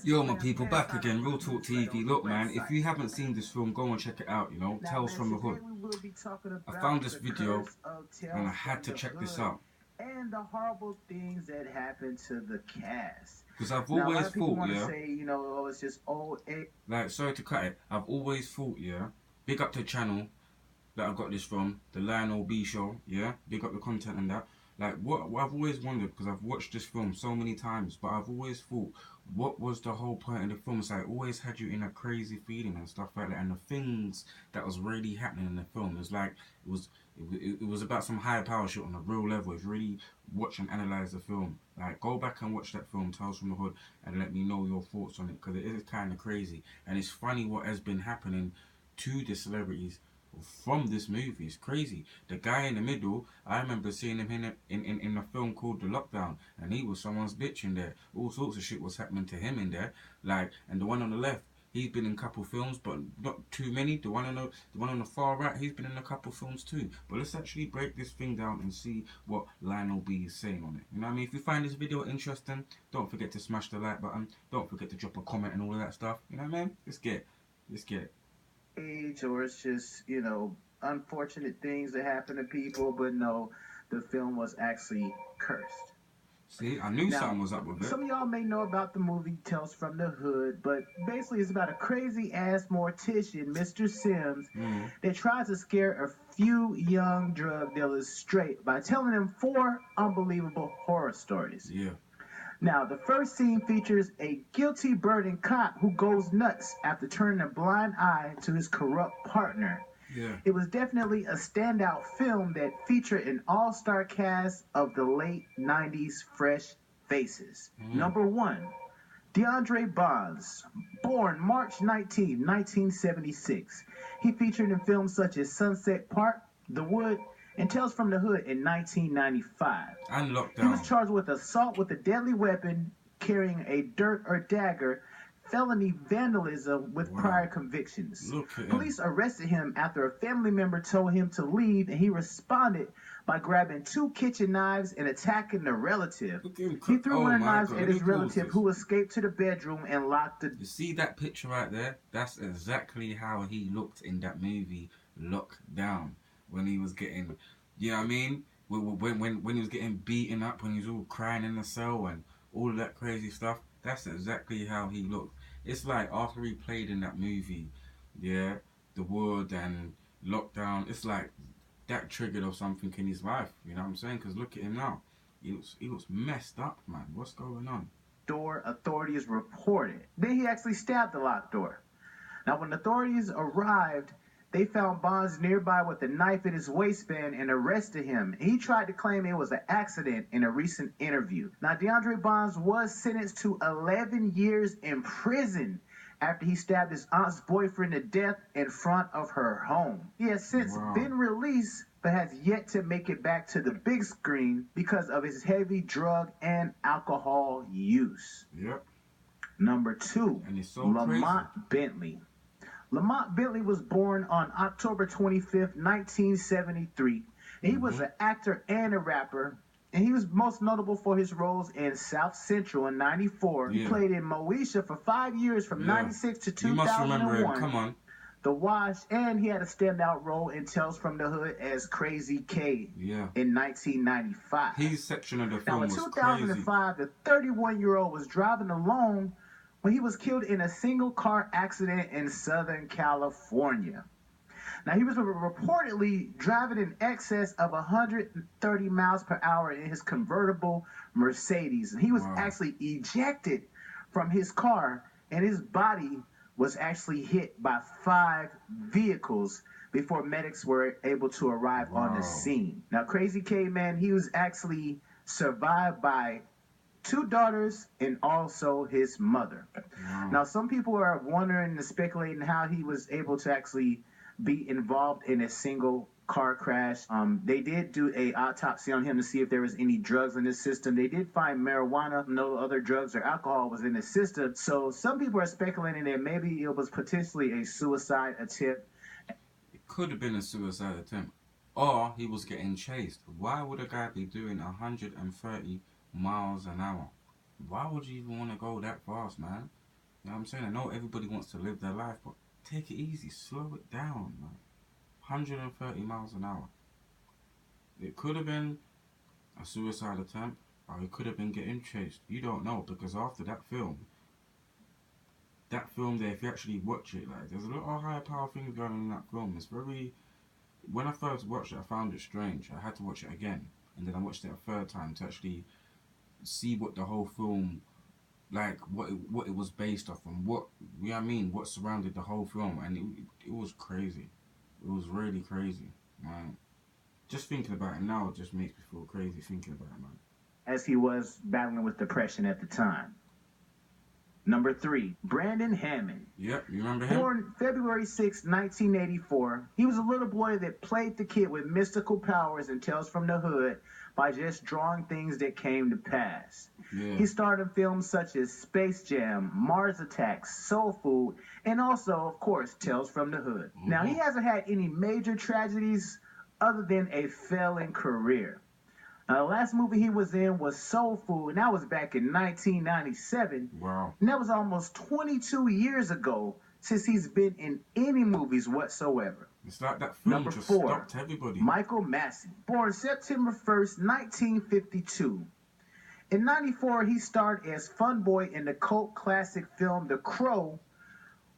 Yo, my people, back again. Real Talk TV. Look, man, if you haven't seen this film, go and check it out. You know, Tales from the Hood. I found this video and I had to check this out and the horrible things that happen to the cast. because I've always thought, yeah, say, you know, oh, it's just old. Like, sorry to cut it. I've always thought, yeah, big up to the channel that I got this from, the Lionel B Show. Yeah, big up the content and that. Like, what I've always wondered, because I've watched this film so many times, but I've always thought, what was the whole point of the film? It's like, it always had you in a crazy feeling and stuff like that, and the things that was really happening in the film, it was like, it was about some higher power shit on a real level. If you really watch and analyse the film, like, go back and watch that film, Tales from the Hood, and let me know your thoughts on it, because it is kind of crazy, and it's funny what has been happening to the celebrities from this movie. It's crazy. The guy in the middle, I remember seeing him in a film called The Lockdown, and he was someone's bitch in there. All sorts of shit was happening to him in there. Like, and the one on the left, he's been in a couple films, but not too many. The one on the far right, he's been in a couple films too. But let's actually break this thing down and see what Lionel B is saying on it. You know what I mean? If you find this video interesting, don't forget to smash the like button. Don't forget to drop a comment and all of that stuff. You know what I mean? Let's get it. Age, or it's just, you know, unfortunate things that happen to people, but no, the film was actually cursed. See, I knew something was up with it. Some of y'all may know about the movie Tales from the Hood, but basically it's about a crazy ass mortician, Mr. Sims, that tries to scare a few young drug dealers straight by telling them 4 unbelievable horror stories. Yeah. Now, the first scene features a guilty burdened cop who goes nuts after turning a blind eye to his corrupt partner. Yeah. It was definitely a standout film that featured an all-star cast of the late 90s fresh faces. Number 1, DeAndre Bonds, born March 19, 1976. He featured in films such as Sunset Park, The Wood, and Tales from the Hood in 1995. And Lockdown. He was charged with assault with a deadly weapon, carrying a dirk or dagger, felony vandalism with prior convictions. Police arrested him after a family member told him to leave, and he responded by grabbing 2 kitchen knives and attacking the relative. He threw one of the knives at his relative, who escaped to the bedroom and locked the... You see that picture right there? That's exactly how he looked in that movie, Lockdown. When he was getting, you know what I mean? When he was getting beaten up, when he was all crying in the cell and all of that crazy stuff, that's exactly how he looked. It's like after he played in that movie, yeah, The Wood and Lockdown, it's like that triggered or something in his life, you know what I'm saying? Because look at him now. He looks messed up, man. What's going on? Door, authorities reported. Then he actually stabbed the locked door. Now, when authorities arrived, they found Bonds nearby with a knife in his waistband and arrested him. He tried to claim it was an accident in a recent interview. Now, DeAndre Bonds was sentenced to 11 years in prison after he stabbed his aunt's boyfriend to death in front of her home. He has since been released, but has yet to make it back to the big screen because of his heavy drug and alcohol use. Yep. Number 2, and it's so Lamont Bentley. Lamont Bentley was born on October 25th, 1973. And he was an actor and a rapper. And he was most notable for his roles in South Central in 94. He played in Moesha for 5 years from 96 to 2001. You must remember him. Come on. The Wash, and he had a standout role in Tales from the Hood as Crazy K in 1995. His section of the film was crazy. Now, in 2005, the 31-year-old was driving alone when he was killed in a single-car accident in Southern California. Now, he was reportedly driving in excess of 130 miles per hour in his convertible Mercedes. And he was actually ejected from his car, and his body was actually hit by 5 vehicles before medics were able to arrive on the scene. Now, Crazy K, man, he was actually survived by 2 daughters and also his mother. Now, some people are wondering and speculating how he was able to actually be involved in a single car crash. They did do a autopsy on him to see if there was any drugs in his system. They did find marijuana. No other drugs or alcohol was in his system. So some people are speculating that maybe it was potentially a suicide attempt. It could have been a suicide attempt. Or he was getting chased. Why would a guy be doing 130 miles an hour? Why would you even want to go that fast, man? You know what I'm saying? I know everybody wants to live their life, but take it easy, slow it down, man. 130 miles an hour. It could have been a suicide attempt, or it could have been getting chased. You don't know, because after that film there, if you actually watch it, like, there's a lot of higher power things going on in that film. It's very. When I first watched it, I found it strange. I had to watch it again, and then I watched it a third time to actually see what the whole film, like, what it was based off, and what, you know what I mean, what surrounded the whole film, and it was crazy. It was really crazy, man. Just thinking about it now just makes me feel crazy thinking about it, man. As he was battling with depression at the time. Number 3, Brandon Hammond. Yep, you remember him? Born February 6, 1984, he was a little boy that played the kid with mystical powers and Tales from the Hood by just drawing things that came to pass. Yeah. He starred in films such as Space Jam, Mars Attacks, Soul Food, and also, of course, Tales from the Hood. Mm-hmm. Now, he hasn't had any major tragedies other than a failing career. The last movie he was in was Soul Food, and that was back in 1997. Wow. And that was almost 22 years ago since he's been in any movies whatsoever. It's like that film Number just 4, stopped everybody. Michael Massee. Born September 1st, 1952. In 94, he starred as Fun Boy in the cult classic film The Crow,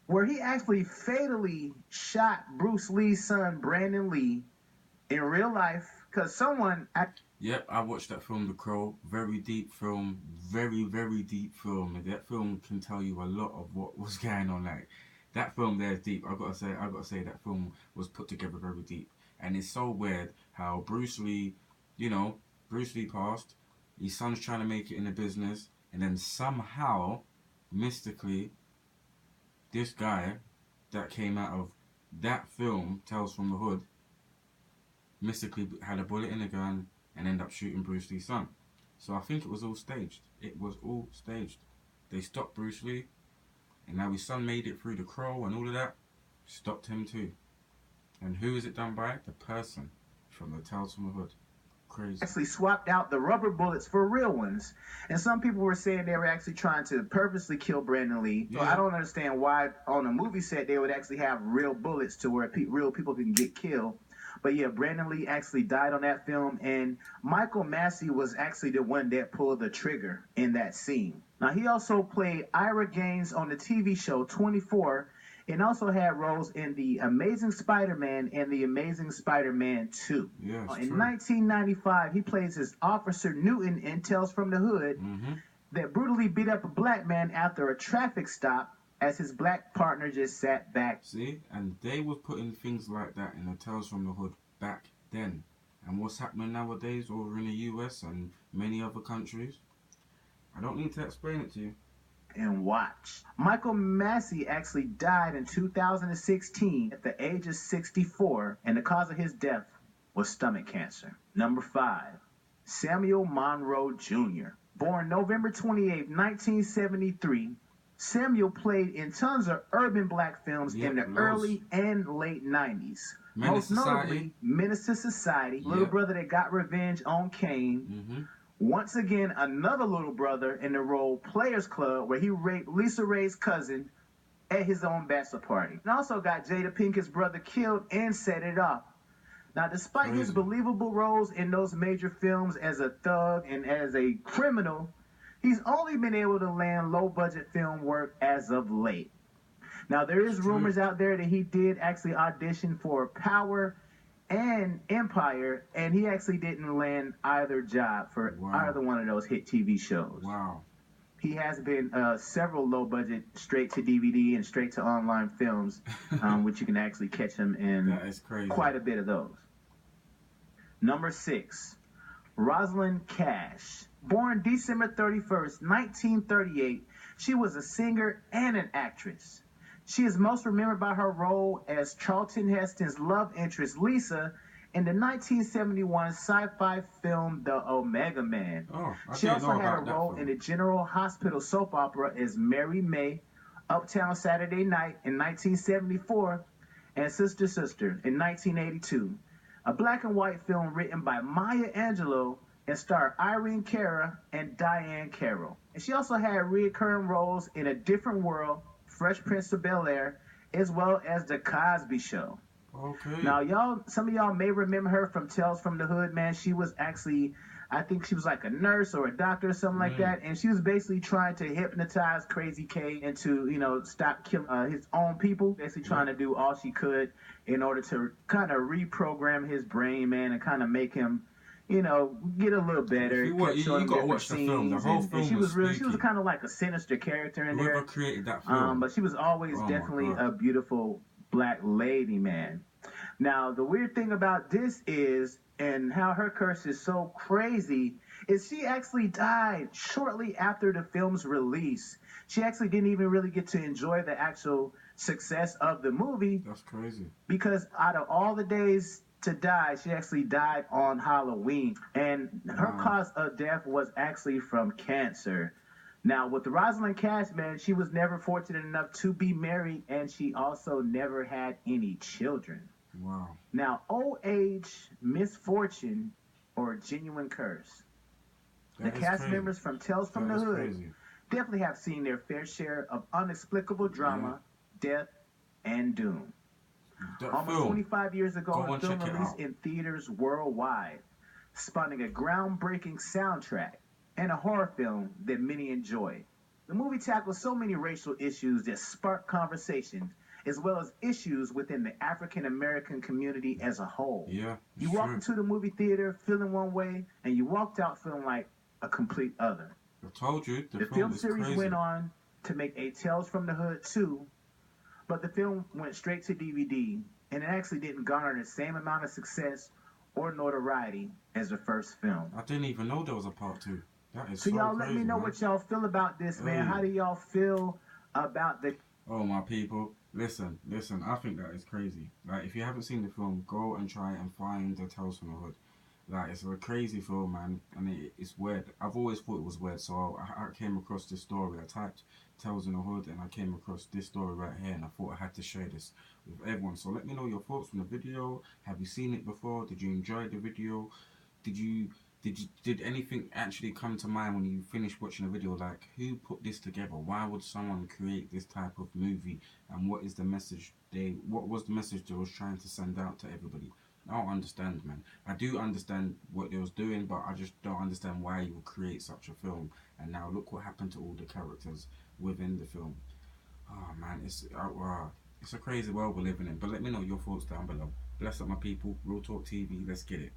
where he actually fatally shot Bruce Lee's son, Brandon Lee, in real life, because someone... Yep, I watched that film, The Crow. Very deep film. Very, very deep film. And that film can tell you a lot of what was going on. Like, that film there is deep. I gotta say that film was put together very deep. And it's so weird how Bruce Lee passed. His son's trying to make it in the business. And then somehow, mystically, this guy that came out of that film, Tales from the Hood, mystically had a bullet in a gun and ended up shooting Bruce Lee's son. So I think it was all staged. It was all staged. They stopped Bruce Lee, and now his son made it through The Crow and all of that. Stopped him too. And who is it done by? The person from the Tales from the Hood. Crazy. Actually swapped out the rubber bullets for real ones. And some people were saying they were actually trying to purposely kill Brandon Lee. So Yeah. I don't understand why on a movie set they would actually have real bullets to where real people can get killed. But yeah, Brandon Lee actually died on that film, and Michael Massee was actually the one that pulled the trigger in that scene. Now, he also played Ira Gaines on the TV show 24, and also had roles in The Amazing Spider-Man and The Amazing Spider-Man 2. Yeah, it's In true. 1995, he plays as Officer Newton in Tales from the Hood Mm-hmm. that brutally beat up a black man after a traffic stop as his black partner just sat back. See? And they were putting things like that in the Tales from the Hood back then. And what's happening nowadays over in the US and many other countries? I don't need to explain it to you. And watch. Michael Massee actually died in 2016 at the age of 64, and the cause of his death was stomach cancer. Number 5, Samuel Monroe Jr. Born November 28, 1973, Samuel played in tons of urban black films in the early and late 90s. Most notably, Menace to Society, Little Brother That Got Revenge on Kane. Mm-hmm. Once again, another little brother in the role Players Club, where he raped Lisa Ray's cousin at his own bachelor party. And also got Jada Pinkett's brother killed and set it off. Now, despite his believable roles in those major films as a thug and as a criminal, he's only been able to land low-budget film work as of late. Now, there is rumors out there that he did actually audition for Power and Empire, and he actually didn't land either job for either one of those hit TV shows. Wow. He has been several low-budget straight-to-DVD and straight-to-online films, which you can actually catch him in That is crazy. quite a bit of those. Number 6, Rosalind Cash. Born December 31st, 1938, she was a singer and an actress. She is most remembered by her role as Charlton Heston's love interest, Lisa, in the 1971 sci-fi film The Omega Man. Oh, She also had a role in the General Hospital soap opera as Mary May, Uptown Saturday Night in 1974, and Sister Sister in 1982, a black and white film written by Maya Angelou and starred Irene Cara and Diane Carroll. And she also had recurring roles in A Different World, Fresh Prince of Bel-Air, as well as The Cosby Show. Okay. Now, some of y'all may remember her from Tales from the Hood, man. She was actually, I think she was like a nurse or a doctor or something like that, and she was basically trying to hypnotize Crazy K into, stop killing his own people. Basically trying to do all she could in order to kind of reprogram his brain, man, and kind of make him, get a little better. You got to watch the film. The whole film she was spooky. She was kind of like a sinister character in Whoever there. created that film. But she was always definitely a beautiful black lady, man. Now, the weird thing about this is, and how her curse is so crazy, is she actually died shortly after the film's release. She actually didn't even really get to enjoy the actual success of the movie. That's crazy. Because out of all the days to die, she actually died on Halloween. And her cause of death was actually from cancer. Now, with Rosalind Cash, man, she was never fortunate enough to be married, and she also never had any children. Wow. Now, old age, misfortune, or genuine curse. The cast members from Tales from the Hood definitely have seen their fair share of inexplicable drama, death, and doom. Almost 25 years ago, the film released in theaters worldwide, spawning a groundbreaking soundtrack and a horror film that many enjoyed. The movie tackles so many racial issues that spark conversation, as well as issues within the African American community as a whole. Yeah, you walked into the movie theater feeling one way, and you walked out feeling like a complete other. I told you, the film series went on to make a Tales from the Hood 2, but the film went straight to DVD, and it actually didn't garner the same amount of success or notoriety as the first film. I didn't even know there was a part 2. That is so y'all crazy, let me know man. what y'all feel about this, man. How do y'all feel about the... Oh, my people, listen, I think that is crazy. Like, if you haven't seen the film, go and try and find the Tales from the Hood. Like, it's a crazy film, man, and it's weird. I've always thought it was weird, so I came across this story. I typed Tales in the Hood, and I came across this story right here, and I thought I had to share this with everyone. So let me know your thoughts on the video. Have you seen it before? Did you enjoy the video? Did anything actually come to mind when you finished watching the video? Like, who put this together? Why would someone create this type of movie? And what is the message what was the message they was trying to send out to everybody? I don't understand, man. I do understand what they was doing, but I just don't understand why you would create such a film. And now look what happened to all the characters within the film. Oh man, it's a crazy world we're living in. But let me know your thoughts down below. Bless up my people. Real Talk TV. Let's get it.